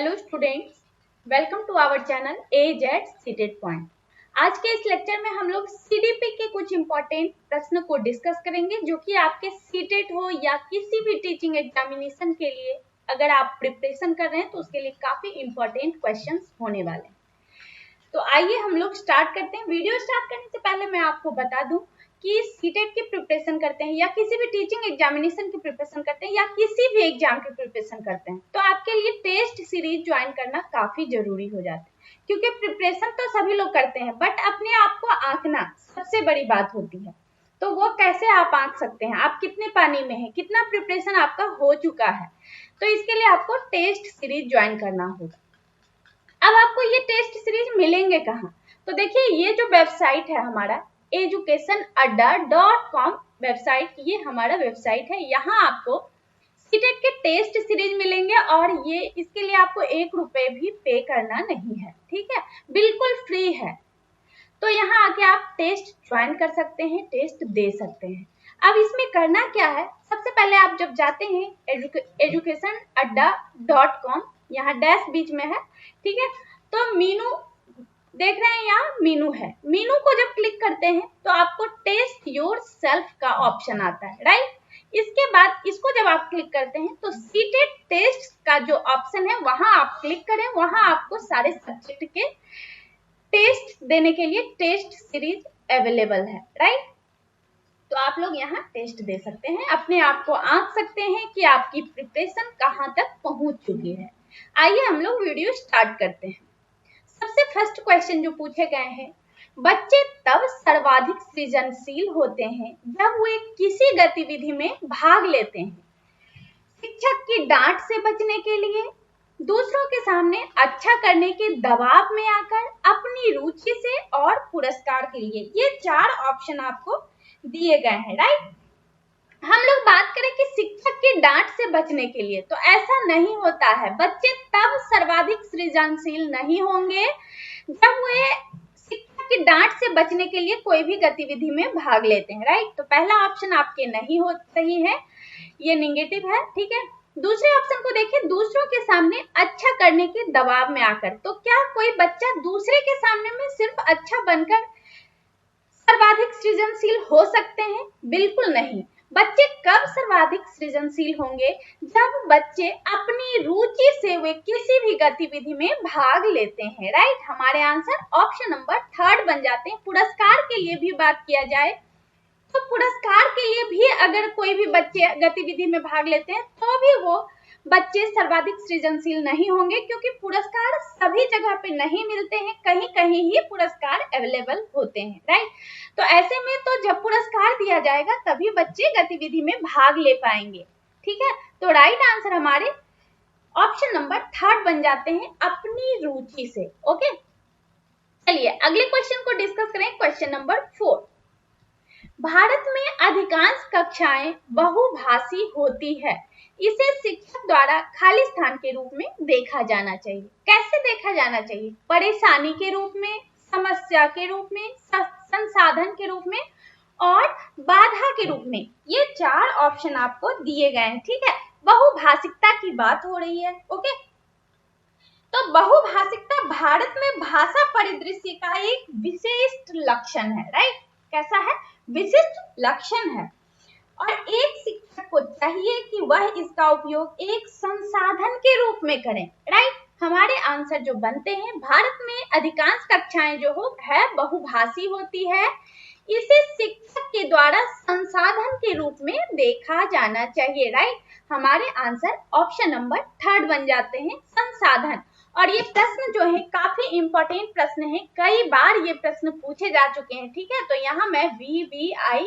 Hello students, welcome to our channel AZ seated point. आज के इस लेक्चर में हम लोग CDP के कुछ इंपॉर्टेंट प्रश्न को डिस्कस करेंगे जो कि आपके सीटेड हो या किसी भी टीचिंग एग्जामिनेशन के लिए अगर आप प्रिपरेशन कर रहे हैं तो उसके लिए काफी इंपॉर्टेंट क्वेश्चंस होने वाले हैं। तो आइए हम लोग स्टार्ट करते हैं। वीडियो स्टार्ट करने से पहले मैं आपको बता दूं कि सीटेट की प्रिपरेशन करते हैं या किसी भी टीचिंग एग्जामिनेशन की प्रिपरेशन करते हैं या किसी भी एग्जाम की प्रिपरेशन करते हैं तो आपके लिए टेस्ट सीरीज ज्वाइन करना काफी जरूरी हो जाता है, क्योंकि प्रिपरेशन तो सभी लोग करते हैं बट अपने आप को आंकना सबसे बड़ी बात होती है। तो वो कैसे आप आंक सकते हैं, आप कितने पानी में हैं, कितना प्रिपरेशन आपका हो चुका है, तो इसके लिए आपको टेस्ट सीरीज ज्वाइन करना होगा। अब आपको ये टेस्ट सीरीज मिलेंगे कहाँ? तो देखिए, ये जो वेबसाइट है हमारा educationadda.com वेबसाइट, ये हमारा वेबसाइट है। यहाँ आपको सीटेट के टेस्ट सीरीज मिलेंगे और ये इसके लिए आपको 1 रुपए भी पे करना नहीं है, ठीक है, बिल्कुल फ्री है। तो यहाँ आके आप टेस्ट ज्वाइन कर सकते हैं, टेस्ट दे सकते हैं। अब इसमें करना क्या है, सबसे पहले आप जब जाते हैं educationadda.com, यहाँ डैश बीच में है, ठीक है, तो मीनू देख रहे हैं, यहाँ मीनू है। मीनू को जब क्लिक करते हैं तो आपको टेस्ट योर सेल्फ का ऑप्शन आता है, राइट। इसके बाद इसको जब आप क्लिक करते हैं तो सीटेड टेस्ट का जो ऑप्शन है वहां आप क्लिक करें, वहां आपको सारे सब्जेक्ट के टेस्ट देने के लिए टेस्ट सीरीज अवेलेबल है, राइट। तो आप लोग यहाँ टेस्ट दे सकते हैं, अपने आप को आंक सकते हैं कि आपकी प्रिपरेशन कहाँ तक पहुंच चुकी है। आइए हम लोग वीडियो स्टार्ट करते हैं। सबसे फर्स्ट क्वेश्चन जो पूछे गए हैं, बच्चे तब सर्वाधिक सृजनशील होते हैं जब वे किसी गतिविधि में भाग लेते हैं। शिक्षक की डांट से बचने के लिए, दूसरों के सामने अच्छा करने के दबाव में आकर, अपनी रुचि से और पुरस्कार के लिए। ये 4 ऑप्शन आपको दिए गए हैं, राइट। हम लोग बात करें कि शिक्षक की डांट से बचने के लिए, तो ऐसा नहीं होता है। बच्चे तब सर्वाधिक सृजनशील नहीं होंगे जब वे शिक्षक की डांट से बचने के लिए कोई भी गतिविधि में भाग लेते हैं, राइट। तो पहला ऑप्शन आपके नहीं हो सही है, ये नेगेटिव है, ठीक है। दूसरे ऑप्शन को देखिए, दूसरों के सामने अच्छा करने के दबाव में आकर। तो क्या कोई बच्चा दूसरे के सामने में सिर्फ अच्छा बनकर सर्वाधिक सृजनशील हो सकते हैं? बिल्कुल नहीं। बच्चे कब सर्वाधिक सृजनशील होंगे? जब बच्चे अपनी रुचि से वे किसी भी गतिविधि में भाग लेते हैं, राइट। हमारे आंसर ऑप्शन नंबर 3 बन जाते हैं। पुरस्कार के लिए भी बात किया जाए तो पुरस्कार के लिए भी अगर कोई भी बच्चे गतिविधि में भाग लेते हैं तो भी वो बच्चे सर्वाधिक सृजनशील नहीं होंगे, क्योंकि पुरस्कार सभी जगह पे नहीं मिलते हैं, कहीं कहीं ही पुरस्कार अवेलेबल होते हैं, राइट। तो ऐसे में तो जब पुरस्कार दिया जाएगा तभी बच्चे गतिविधि में भाग ले पाएंगे, ठीक है। तो राइट आंसर हमारे ऑप्शन नंबर 3 बन जाते हैं, अपनी रुचि से। ओके, चलिए अगले क्वेश्चन को डिस्कस करें। क्वेश्चन नंबर 4, भारत में अधिकांश कक्षाएं बहुभाषी होती है, इसे शिक्षक द्वारा खाली स्थान के रूप में देखा जाना चाहिए। कैसे देखा जाना चाहिए? परेशानी के रूप में, समस्या के रूप में, संसाधन के रूप में और बाधा के रूप में। ये 4 ऑप्शन आपको दिए गए हैं, ठीक है। बहुभाषिकता की बात हो रही है, ओके। तो बहुभाषिकता भारत में भाषा परिदृश्य का एक विशिष्ट लक्षण है, राइट। कैसा है? विशिष्ट लक्षण है। और एक शिक्षक को चाहिए कि वह इसका उपयोग एक संसाधन के रूप में करें, राइट। हमारे आंसर जो बनते हैं, भारत में अधिकांश कक्षाएं जो है बहुभाषी होती है, इसे शिक्षक के द्वारा संसाधन के रूप में देखा जाना चाहिए, राइट। हमारे आंसर ऑप्शन नंबर 3 बन जाते हैं, संसाधन। और ये प्रश्न जो है काफी इंपॉर्टेंट प्रश्न है, कई बार ये प्रश्न पूछे जा चुके हैं, ठीक है। तो यहाँ मैं VVI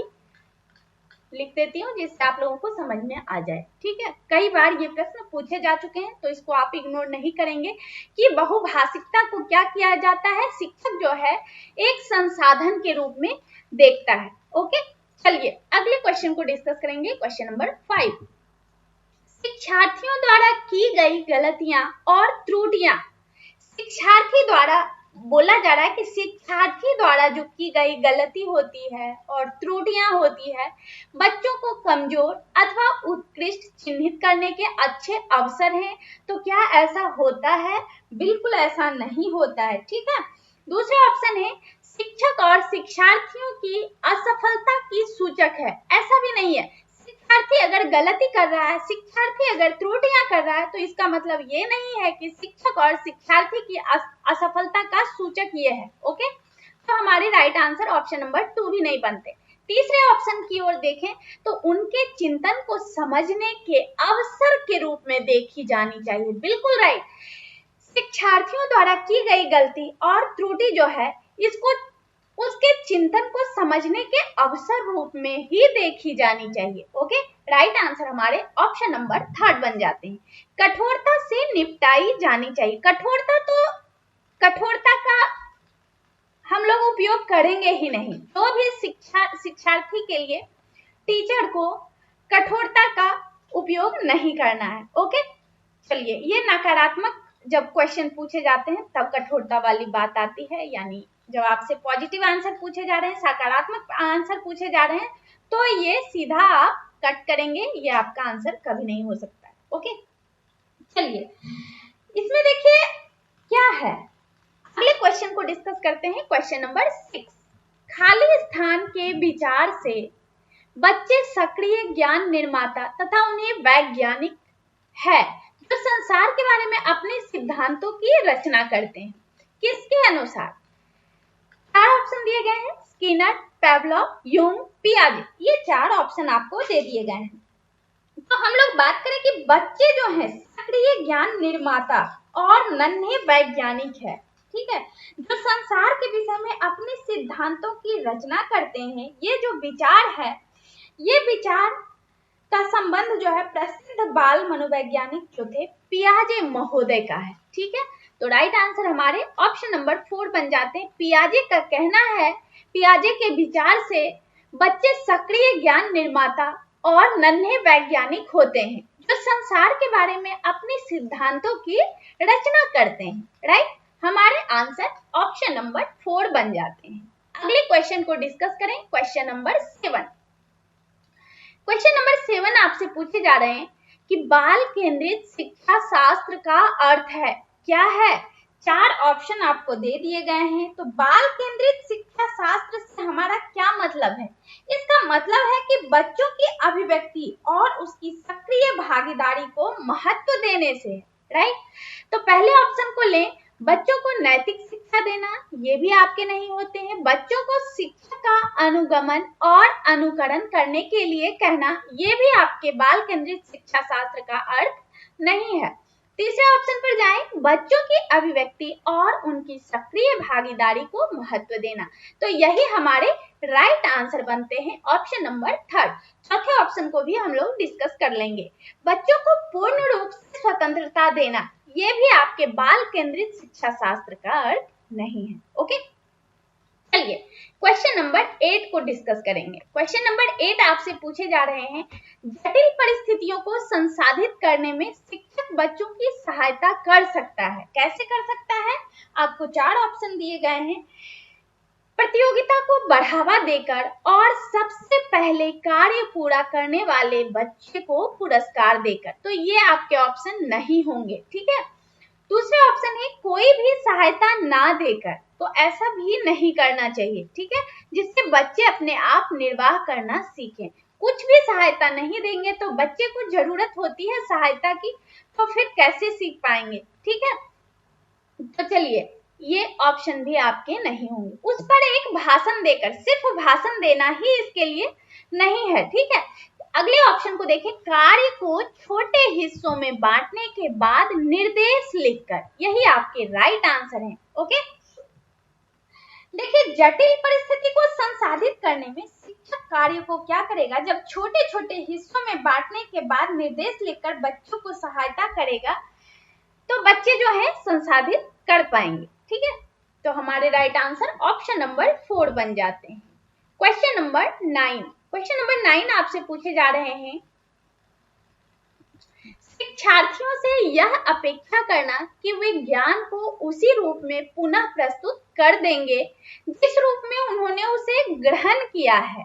लिख देती हूँ जिससे आप लोगों को समझ में आ जाए, ठीक है। कई बार ये प्रश्न पूछे जा चुके हैं तो इसको आप इग्नोर नहीं करेंगे कि बहुभाषिकता को क्या किया जाता है, शिक्षक जो है एक संसाधन के रूप में देखता है। ओके, चलिए अगले क्वेश्चन को डिस्कस करेंगे। क्वेश्चन नंबर 5, शिक्षार्थियों द्वारा की गई गलतियां और त्रुटियां शिक्षार्थी द्वारा बोला जा रहा है कि शिक्षार्थी द्वारा जो की गई गलती होती है और त्रुटियां होती है, बच्चों को कमजोर अथवा उत्कृष्ट चिन्हित करने के अच्छे अवसर हैं। तो क्या ऐसा होता है? बिल्कुल ऐसा नहीं होता है, ठीक है। दूसरा ऑप्शन है शिक्षक और शिक्षार्थियों की असफलता की सूचक है। ऐसा भी नहीं है। शिक्षार्थी अगर गलती कर रहा है, शिक्षार्थी अगर त्रुटियां कर रहा है, तो इसका मतलब ये नहीं है कि शिक्षक और शिक्षार्थी की असफलता का सूचक ये है। ओके, तो हमारे राइट आंसर ऑप्शन नंबर 2 भी नहीं बनते। तीसरे ऑप्शन की ओर देखें तो उनके चिंतन को समझने के अवसर के रूप में देखी जानी चाहिए। बिल्कुल राइट। शिक्षार्थियों द्वारा की गई गलती और त्रुटि जो है, इसको उसके चिंतन को समझने के अवसर रूप में ही देखी जानी चाहिए। ओके, राइट आंसर हमारे ऑप्शन नंबर 3 बन जाते हैं। कठोरता से निपटाई जानी चाहिए। कठोरता का हम लोग उपयोग करेंगे ही नहीं। तो भी शिक्षार्थी के लिए टीचर को कठोरता का उपयोग नहीं करना है। ओके, चलिए, ये नकारात्मक जब क्वेश्चन पूछे जाते हैं तब कठोरता वाली बात आती है, यानी जब आपसे पॉजिटिव आंसर पूछे जा रहे हैं, सकारात्मक आंसर पूछे जा रहे हैं, तो ये सीधा आप कट करेंगे, ये आपका आंसर कभी नहीं हो सकता है। ओके, चलिए, इसमें देखिए क्या है। अगले क्वेश्चन को डिस्कस करते हैं। क्वेश्चन नंबर 6, खाली स्थान के विचार से बच्चे सक्रिय ज्ञान निर्माता तथा उन्हें वैज्ञानिक है जो संसार के बारे में अपने सिद्धांतों की रचना करते हैं। किसके अनुसार? 4 ऑप्शन दिए गए हैं, स्किनर, पेवलोव, यूंग, पियाजे। ये 4 ऑप्शन आपको दे दिए गए हैं। तो हम लोग बात करें कि बच्चे जो हैं सक्रिय ज्ञान निर्माता और नन्हे वैज्ञानिक है, ठीक है, जो संसार के विषय में अपने सिद्धांतों की रचना करते हैं। ये जो विचार है, ये विचार का संबंध जो है प्रसिद्ध बाल मनोवैज्ञानिक जो थे पियाजे महोदय का है, ठीक है। तो राइट आंसर हमारे ऑप्शन नंबर 4 बन जाते हैं। पियाजे का कहना है, पियाजे के विचार से बच्चे सक्रिय ज्ञान निर्माता और नन्हे वैज्ञानिक होते हैं जो संसार के बारे में अपने सिद्धांतों की रचना करते हैं। राइट, हमारे आंसर ऑप्शन नंबर 4 बन जाते हैं। अगले क्वेश्चन को डिस्कस करें। Question number 7। क्वेश्चन नंबर 7 आपसे पूछे जा रहे हैं कि बाल केंद्रित शिक्षा शास्त्र का अर्थ है क्या है? 4 ऑप्शन आपको दे दिए गए हैं। तो बाल केंद्रित शिक्षा शास्त्र से हमारा क्या मतलब है? इसका मतलब है कि बच्चों की अभिव्यक्ति और उसकी सक्रिय भागीदारी को महत्व देने से। राइट, तो पहले ऑप्शन को लें, बच्चों को नैतिक शिक्षा देना, ये भी आपके नहीं होते हैं। बच्चों को शिक्षा का अनुगमन और अनुकरण करने के लिए कहना, ये भी आपके बाल केंद्रित शिक्षा शास्त्र का अर्थ नहीं है। तीसरे ऑप्शन पर जाएं, बच्चों की अभिव्यक्ति और उनकी सक्रिय भागीदारी को महत्व देना। तो यही हमारे राइट आंसर बनते हैं, ऑप्शन नंबर 3। चौथे ऑप्शन को भी हम लोग डिस्कस कर लेंगे। बच्चों को पूर्ण रूप से स्वतंत्रता देना, ये भी आपके बाल केंद्रित शिक्षा शास्त्र का अर्थ नहीं है। ओके, चलिए क्वेश्चन नंबर 8 को डिस्कस करेंगे। क्वेश्चन नंबर 8 आपसे पूछे जा रहे हैं, जटिल परिस्थितियों को संसाधित करने में शिक्षक बच्चों की सहायता कर सकता है। कैसे कर सकता है? आपको 4 ऑप्शन दिए गए हैं। प्रतियोगिता को बढ़ावा देकर और सबसे पहले कार्य पूरा करने वाले बच्चे को पुरस्कार देकर। तो ये आपके ऑप्शन नहीं होंगे, ठीक है। दूसरे ऑप्शन है कोई भी सहायता ना देकर। तो ऐसा भी नहीं करना चाहिए, ठीक है, जिससे बच्चे अपने आप निर्वाह करना सीखें। कुछ भी सहायता नहीं देंगे तो बच्चे को जरूरत होती है सहायता की, तो फिर कैसे सीख पाएंगे, ठीक है। तो चलिए, ये ऑप्शन भी आपके नहीं होंगे। उस पर एक भाषण देकर, सिर्फ भाषण देना ही इसके लिए नहीं है, ठीक है। अगले ऑप्शन को देखें, कार्य को छोटे हिस्सों में बांटने के बाद निर्देश लिखकर। यही आपके राइट आंसर है। ओके, देखिए, जटिल परिस्थिति को संसाधित करने में शिक्षक कार्य को क्या करेगा, जब छोटे छोटे हिस्सों में बांटने के बाद निर्देश लिखकर बच्चों को सहायता करेगा, तो बच्चे जो है संसाधित कर पाएंगे, ठीक है। तो हमारे राइट आंसर ऑप्शन नंबर 4 बन जाते हैं। Question number 9। क्वेश्चन नंबर 9 आपसे पूछे जा रहे हैं, शिक्षार्थियों से यह अपेक्षा करना कि वे ज्ञान को उसी रूप में पुनः प्रस्तुत कर देंगे जिस रूप में उन्होंने उसे ग्रहण किया है।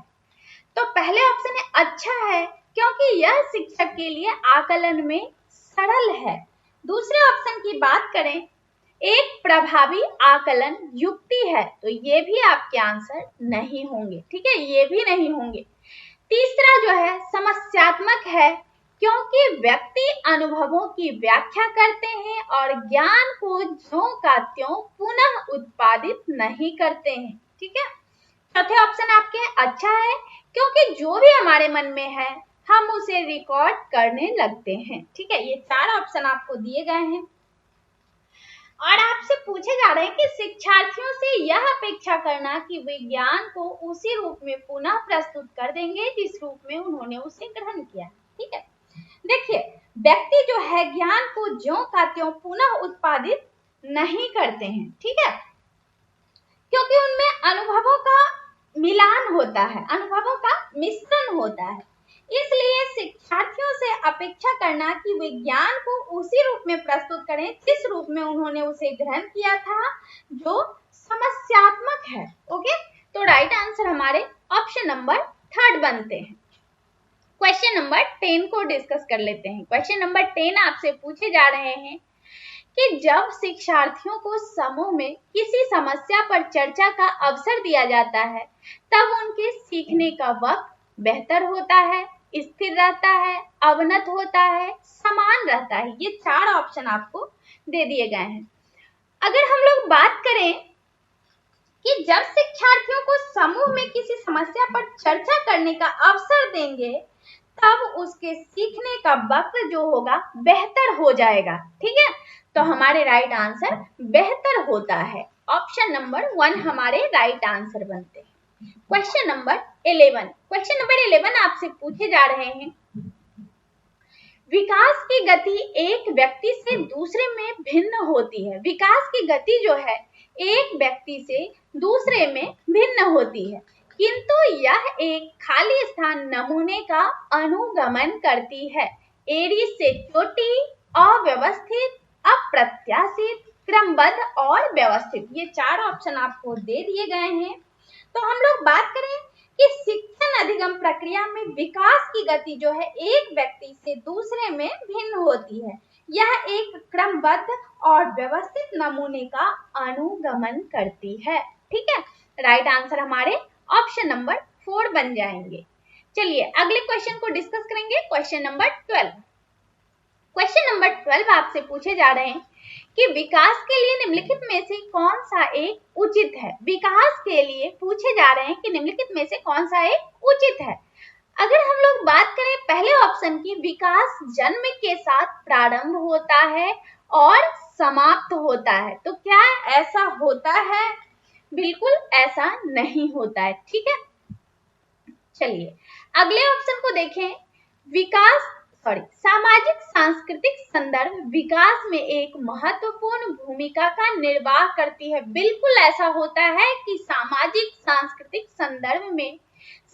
तो पहले ऑप्शन है अच्छा है, क्योंकि यह शिक्षक के लिए आकलन में सरल है। दूसरे ऑप्शन की बात करें, एक प्रभावी आकलन युक्ति है, तो ये भी आपके आंसर नहीं होंगे, ठीक है, ये भी नहीं होंगे। तीसरा जो है समस्यात्मक है, क्योंकि व्यक्ति अनुभवों की व्याख्या करते हैं और ज्ञान को ज्यों का त्यों पुनः उत्पादित नहीं करते हैं, ठीक है। चौथे ऑप्शन आपके अच्छा है, क्योंकि जो भी हमारे मन में है हम उसे रिकॉर्ड करने लगते हैं, ठीक है। ये चार ऑप्शन आपको दिए गए हैं और आपसे पूछे जा रहे हैं कि शिक्षार्थियों से यह अपेक्षा करना कि वे ज्ञान को उसी रूप में पुनः प्रस्तुत कर देंगे जिस रूप में उन्होंने उसे ग्रहण किया, ठीक है। देखिए, व्यक्ति जो है ज्ञान को ज्यों का त्यों पुनः उत्पादित नहीं करते हैं, ठीक है, क्योंकि उनमें अनुभवों का मिलान होता है, अनुभवों का मिश्रण होता है। इसलिए शिक्षार्थियों से अपेक्षा करना कि वे ज्ञान को उसी रूप में प्रस्तुत करें जिस रूप में उन्होंने उसे ग्रहण किया था, जो समस्यात्मक है। ओके, तो राइट आंसर हमारे ऑप्शन नंबर 3 बनते हैं। क्वेश्चन नंबर 10 को डिस्कस कर लेते हैं। क्वेश्चन नंबर 10 आपसे पूछे जा रहे हैं कि जब शिक्षार्थियों को समूह में किसी समस्या पर चर्चा का अवसर दिया जाता है, तब उनके सीखने का वक्त बेहतर होता है, स्थिर रहता है, अवनत होता है, समान रहता है। ये 4 ऑप्शन आपको दे दिए गए हैं। अगर हम लोग बात करें कि जब शिक्षार्थियों को समूह में किसी समस्या पर चर्चा करने का अवसर देंगे, तब उसके सीखने का वक्त जो होगा बेहतर हो जाएगा, ठीक है। तो हमारे राइट आंसर बेहतर होता है। ऑप्शन नंबर 1 हमारे राइट आंसर बनते हैं। क्वेश्चन नंबर 11, क्वेश्चन नंबर 11 आपसे पूछे जा रहे हैं, विकास की गति एक व्यक्ति से दूसरे में भिन्न होती है। विकास की गति जो है एक व्यक्ति से दूसरे में भिन्न होती है, किंतु यह एक खाली स्थान नमूने का अनुगमन करती है। एड़ी से चोटी, अव्यवस्थित, अप्रत्याशित, क्रमबद्ध और व्यवस्थित। ये 4 ऑप्शन आपको दे दिए गए हैं। तो हम लोग बात करें कि शिक्षण अधिगम प्रक्रिया में विकास की गति जो है एक व्यक्ति से दूसरे में भिन्न होती है। यह एक क्रमबद्ध और व्यवस्थित नमूने का अनुगमन करती है, ठीक है। राइट आंसर हमारे ऑप्शन नंबर 4 बन जाएंगे। चलिए अगले क्वेश्चन को डिस्कस करेंगे। क्वेश्चन नंबर 12, क्वेश्चन नंबर 12 आपसे पूछे जा रहे हैं कि विकास के लिए निम्नलिखित में से कौन सा एक उचित है। विकास के लिए पूछे जा रहे हैं कि निम्नलिखित में से कौन सा एक उचित है। अगर हम लोग बात करें पहले ऑप्शन की, विकास जन्म के साथ प्रारंभ होता है और समाप्त होता है, तो क्या ऐसा होता है? बिल्कुल ऐसा नहीं होता है, ठीक है। चलिए अगले ऑप्शन को देखें। सामाजिक सांस्कृतिक संदर्भ विकास में एक महत्वपूर्ण भूमिका का निर्वाह करती है। बिल्कुल ऐसा होता है कि सामाजिक सांस्कृतिक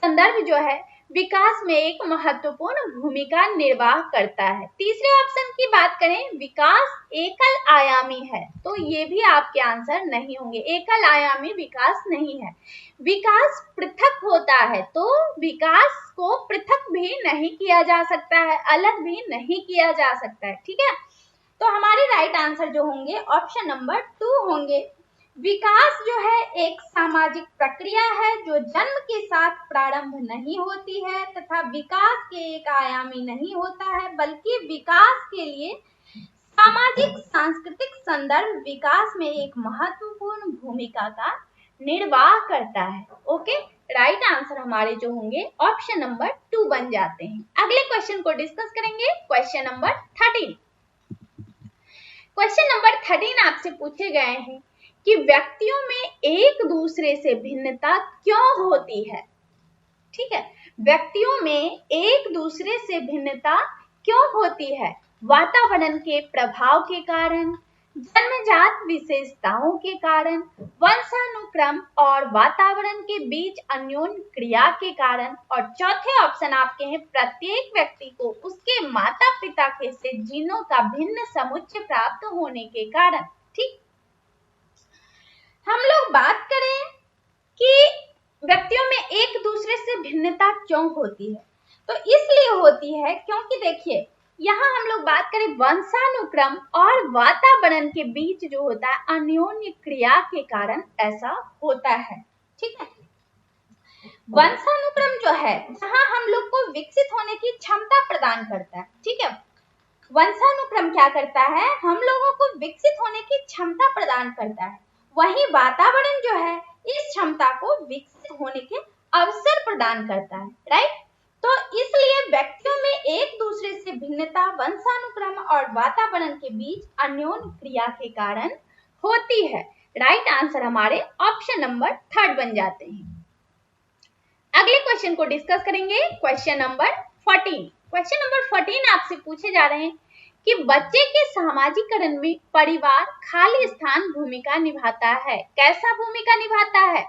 संदर्भ जो है विकास में एक महत्वपूर्ण भूमिका निर्वाह करता है। तीसरे ऑप्शन की बात करें, विकास एकल आयामी है, तो ये भी आपके आंसर नहीं होंगे। एकल आयामी विकास नहीं है, विकास पृथक होता है, तो विकास को पृथक भी नहीं किया जा सकता है, अलग भी नहीं किया जा सकता है, ठीक है। तो हमारे राइट आंसर जो होंगे ऑप्शन नंबर 2 होंगे। विकास जो है एक सामाजिक प्रक्रिया है जो जन्म के साथ प्रारंभ नहीं होती है तथा विकास के एक आयामी नहीं होता है, बल्कि विकास के लिए सामाजिक सांस्कृतिक संदर्भ विकास में एक महत्वपूर्ण भूमिका का निर्वाह करता है। ओके, राइट आंसर हमारे जो होंगे ऑप्शन नंबर 2 बन जाते हैं। अगले क्वेश्चन को डिस्कस करेंगे। क्वेश्चन नंबर 13, क्वेश्चन नंबर 13 आपसे पूछे गए हैं कि व्यक्तियों में एक दूसरे से भिन्नता क्यों होती है, ठीक है। व्यक्तियों में एक दूसरे से भिन्नता क्यों होती है? वातावरण के प्रभाव के कारण, जन्मजात विशेषताओं के कारण, वंशानुक्रम और वातावरण के बीच अन्योन्य क्रिया के कारण, और चौथे ऑप्शन आपके हैं प्रत्येक व्यक्ति को उसके माता पिता के से जीनों का भिन्न समुच्चय प्राप्त होने के कारण। ठीक, हम लोग बात करें कि व्यक्तियों में एक दूसरे से भिन्नता क्यों होती है, तो इसलिए होती है क्योंकि देखिए यहाँ हम लोग बात करें वंशानुक्रम और वातावरण के बीच जो होता है अन्योन्य क्रिया के कारण ऐसा होता है। ठीक है, वंशानुक्रम जो है जहां हम लोग को विकसित होने की क्षमता प्रदान करता है। ठीक है, वंशानुक्रम क्या करता है, हम लोगों को विकसित होने की क्षमता प्रदान करता है, वहीं वातावरण जो है इस क्षमता को विकसित होने के अवसर प्रदान करता है। राइट, तो इसलिए व्यक्तियों में एक दूसरे से भिन्नता वंशानुक्रम और वातावरण के बीच अन्योन्य क्रिया के कारण होती है। राइट आंसर हमारे ऑप्शन नंबर 3 बन जाते हैं। अगले क्वेश्चन को डिस्कस करेंगे, क्वेश्चन नंबर 14। क्वेश्चन नंबर 14 आपसे पूछे जा रहे हैं कि बच्चे के सामाजिकरण में परिवार खाली स्थान भूमिका निभाता है। कैसा भूमिका निभाता है,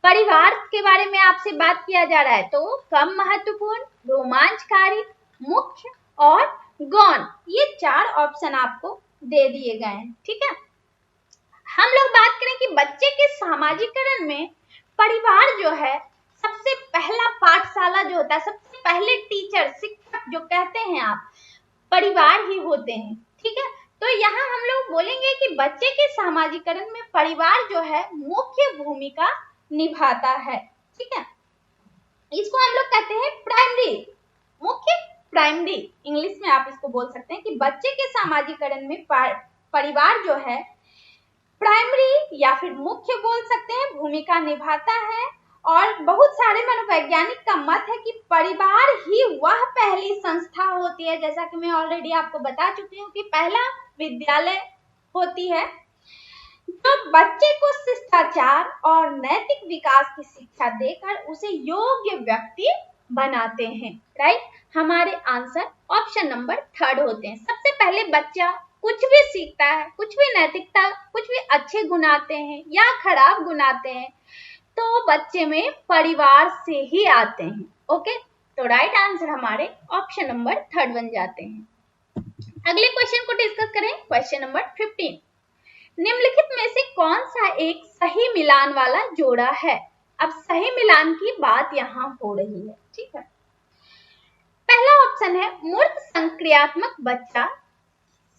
परिवार के बारे में आपसे बात किया जा रहा है, तो कम महत्वपूर्ण, रोमांचकारी, मुख्य और गौण, ये 4 ऑप्शन आपको दे दिए गए हैं। ठीक है, हम लोग बात करें कि बच्चे के सामाजिकरण में परिवार जो है सबसे पहला पाठशाला जो होता है, सबसे पहले टीचर, शिक्षक जो कहते हैं आप, परिवार ही होते हैं। ठीक है, तो यहाँ हम लोग बोलेंगे कि बच्चे के सामाजिकरण में परिवार जो है मुख्य भूमिका निभाता है। ठीक है, इसको हम लोग कहते हैं प्राइमरी, मुख्य प्राइमरी, इंग्लिश में आप इसको बोल सकते हैं कि बच्चे के सामाजिकरण में परिवार जो है प्राइमरी या फिर मुख्य बोल सकते हैं, भूमिका निभाता है। और बहुत सारे मनोवैज्ञानिक का मत है कि परिवार ही वह पहली संस्था होती है, जैसा कि मैं ऑलरेडी आपको बता चुकी हूँ कि पहला विद्यालय होती है जो बच्चे को शिष्टाचार और नैतिक विकास की शिक्षा देकर उसे योग्य व्यक्ति बनाते हैं। राइट, हमारे आंसर ऑप्शन नंबर 3 होते हैं। सबसे पहले बच्चा कुछ भी सीखता है, कुछ भी नैतिकता, कुछ भी अच्छे गुण आते हैं या खराब गुण आते हैं, तो बच्चे में परिवार से ही आते हैं। ओके, तो राइट आंसर हमारे ऑप्शन नंबर 3 बन जाते हैं। अगले क्वेश्चन को डिस्कस करें, क्वेश्चन नंबर 15। निम्नलिखित में से कौन सा एक सही मिलान वाला जोड़ा है। अब सही मिलान की बात यहाँ हो रही है। ठीक है, पहला ऑप्शन है मूर्त संक्रियात्मक बच्चा,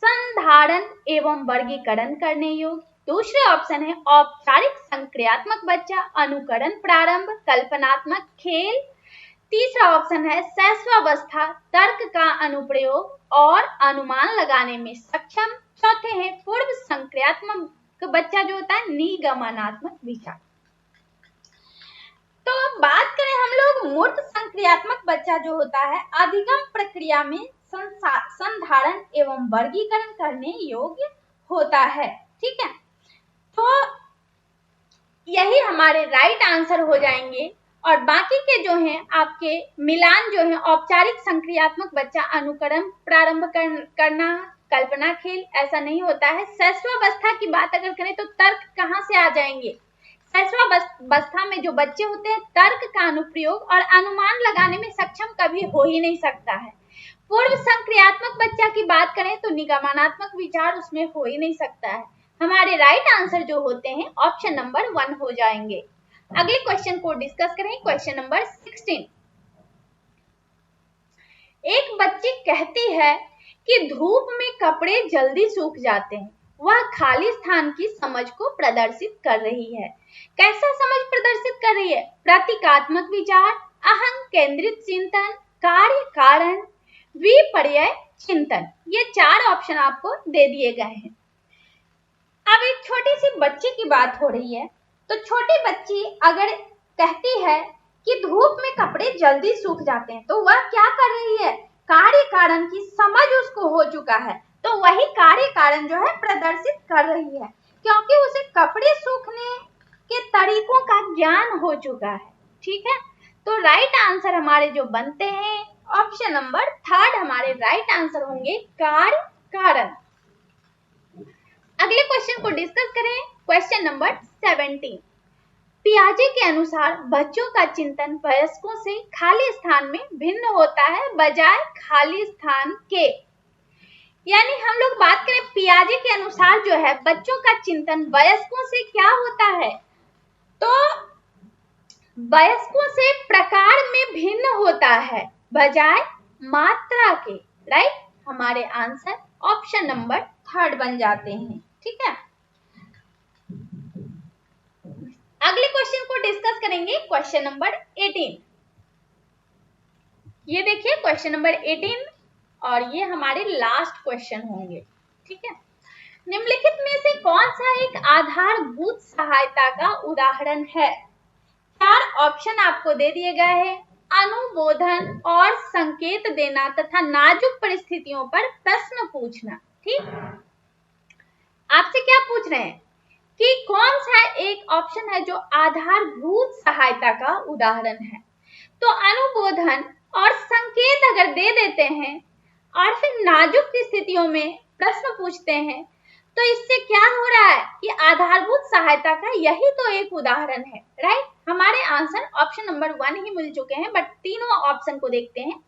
संधारण एवं वर्गीकरण करने योग्य। दूसरे ऑप्शन है औपचारिक संक्रियात्मक बच्चा, अनुकरण प्रारंभ, कल्पनात्मक खेल। तीसरा ऑप्शन है शैशवावस्था, तर्क का अनुप्रयोग और अनुमान लगाने में सक्षम। चौथे हैं पूर्व संक्रियात्मक बच्चा जो होता है निगमनात्मक विचार। तो बात करें हम लोग मूर्त संक्रियात्मक बच्चा जो होता है अधिगम प्रक्रिया में संधारण एवं वर्गीकरण करने योग्य होता है। ठीक है, तो यही हमारे राइट आंसर हो जाएंगे। और बाकी के जो हैं आपके मिलान जो है औपचारिक संक्रियात्मक बच्चा, अनुकरण प्रारंभ करना, कल्पना खेल, ऐसा नहीं होता है। शैशवावस्था की बात अगर करें तो तर्क कहाँ से आ जाएंगे, शैशवावस्था में जो बच्चे होते हैं तर्क का अनुप्रयोग और अनुमान लगाने में सक्षम कभी हो ही नहीं सकता है। पूर्व संक्रियात्मक बच्चा की बात करें तो निगमनात्मक विचार उसमें हो ही नहीं सकता है। हमारे राइट आंसर जो होते हैं ऑप्शन नंबर 1 हो जाएंगे। अगले क्वेश्चन को डिस्कस करें, क्वेश्चन नंबर 16। एक बच्ची कहती है कि धूप में कपड़े जल्दी सूख जाते हैं। वह खाली स्थान की समझ को प्रदर्शित कर रही है। कैसा समझ प्रदर्शित कर रही है, प्रतीकात्मक विचार, अहं केंद्रित चिंतन, कार्य कारण, विपर्यय चिंतन। ये 4 ऑप्शन आपको दे दिए गए हैं। अब एक छोटी सी बच्ची की बात हो रही है, तो छोटी बच्ची अगर कहती है कि धूप में कपड़े जल्दी सूख जाते हैं, तो वह क्या कर रही है, कार्य कारण की समझ उसको हो चुका है, तो वही कार्य कारण जो है प्रदर्शित कर रही है, क्योंकि उसे कपड़े सूखने के तरीकों का ज्ञान हो चुका है। ठीक है, तो राइट आंसर हमारे जो बनते हैं ऑप्शन नंबर 3 हमारे राइट आंसर होंगे, कार्य कारण। अगले क्वेश्चन को डिस्कस करें। Question number 17। पियाजे के अनुसार बच्चों का चिंतन वयस्कों से खाली स्थान में भिन्न होता है बजाय खाली स्थान के। यानी हम लोग बात करें पियाजे के अनुसार जो है बच्चों का चिंतन वयस्कों से क्या होता है, तो वयस्कों से प्रकार में भिन्न होता है बजाय मात्रा के। राइट, हमारे आंसर ऑप्शन नंबर 3 बन जाते हैं। ठीक है, अगले क्वेश्चन को डिस्कस करेंगे। Question number 18। ये देखिए क्वेश्चन नंबर 18 और ये हमारे लास्ट क्वेश्चन होंगे। ठीक है, निम्नलिखित में से कौन सा एक आधारभूत सहायता का उदाहरण है? 4 ऑप्शन आपको दे दिए गए हैं। अनुबोधन और संकेत देना तथा नाजुक परिस्थितियों पर प्रश्न पूछना। ठीक, आपसे क्या पूछ रहे हैं कि कौन सा एक ऑप्शन है जो आधारभूत सहायता का उदाहरण है। तो अनुबोधन और संकेत अगर दे देते हैं और फिर नाजुक स्थितियों में प्रश्न पूछते हैं तो इससे क्या हो रहा है कि आधारभूत सहायता का यही तो एक उदाहरण है। राइट, हमारे आंसर ऑप्शन नंबर 1 ही मिल चुके हैं, बट तीनों ऑप्शन को देखते हैं।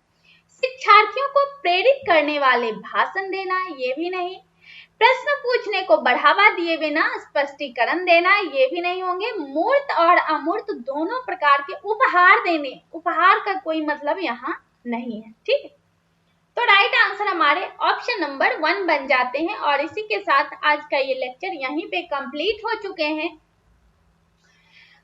शिक्षार्थियों को प्रेरित करने वाले भाषण देना, ये भी नहीं। प्रश्न पूछने को बढ़ावा दिए बिना स्पष्टीकरण देना, ये भी नहीं होंगे। मूर्त और अमूर्त दोनों प्रकार के उपहार देने, उपहार का कोई मतलब यहाँ नहीं है। ठीक है, तो राइट आंसर हमारे ऑप्शन नंबर 1 बन जाते हैं। और इसी के साथ आज का ये लेक्चर यहीं पे कंप्लीट हो चुके हैं।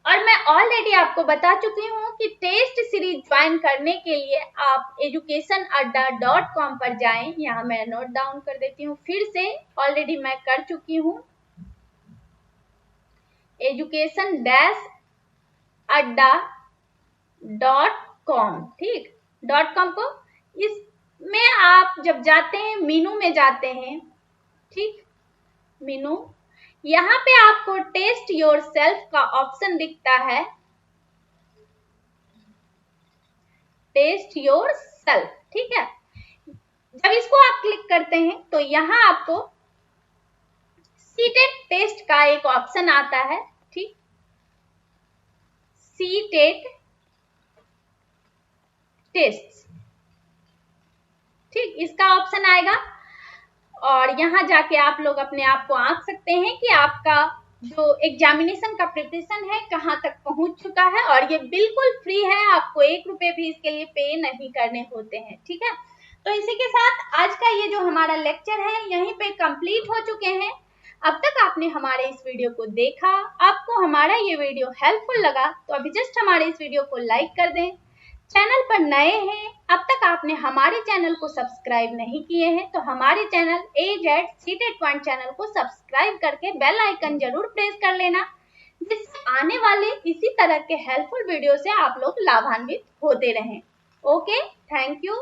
और मैं ऑलरेडी आपको बता चुकी हूँ कि टेस्ट सीरीज ज्वाइन करने के लिए आप educationadda.com पर जाएं। यहाँ मैं नोट डाउन कर देती हूँ, फिर से ऑलरेडी मैं कर चुकी हूँ education-adda.com। ठीक, .com को इसमें आप जब जाते हैं मीनू में जाते हैं। ठीक, मीनू, यहाँ पे आपको टेस्ट योर सेल्फ का ऑप्शन दिखता है, टेस्ट योर सेल्फ। ठीक है, जब इसको आप क्लिक करते हैं तो यहाँ आपको सीटेट टेस्ट का एक ऑप्शन आता है। ठीक, सीटेट टेस्ट, ठीक, इसका ऑप्शन आएगा और यहाँ जाके आप लोग अपने आप को आंक सकते हैं कि आपका जो एग्जामिनेशन का प्रिपरेशन है कहाँ तक पहुंच चुका है। और ये बिल्कुल फ्री है, आपको 1 रुपए भी इसके लिए पे नहीं करने होते हैं। ठीक है, तो इसी के साथ आज का ये जो हमारा लेक्चर है यहीं पे कंप्लीट हो चुके हैं। अब तक आपने हमारे इस वीडियो को देखा, आपको हमारा ये वीडियो हेल्पफुल लगा तो अभी जस्ट हमारे इस वीडियो को लाइक कर दें। चैनल पर नए हैं, अब तक आपने हमारे चैनल को सब्सक्राइब नहीं किए हैं तो हमारे channel AZ CTET point channel को सब्सक्राइब करके बेल आइकन जरूर प्रेस कर लेना, जिससे आने वाले इसी तरह के हेल्पफुल वीडियो से आप लोग लाभान्वित होते रहें। Okay, thank you.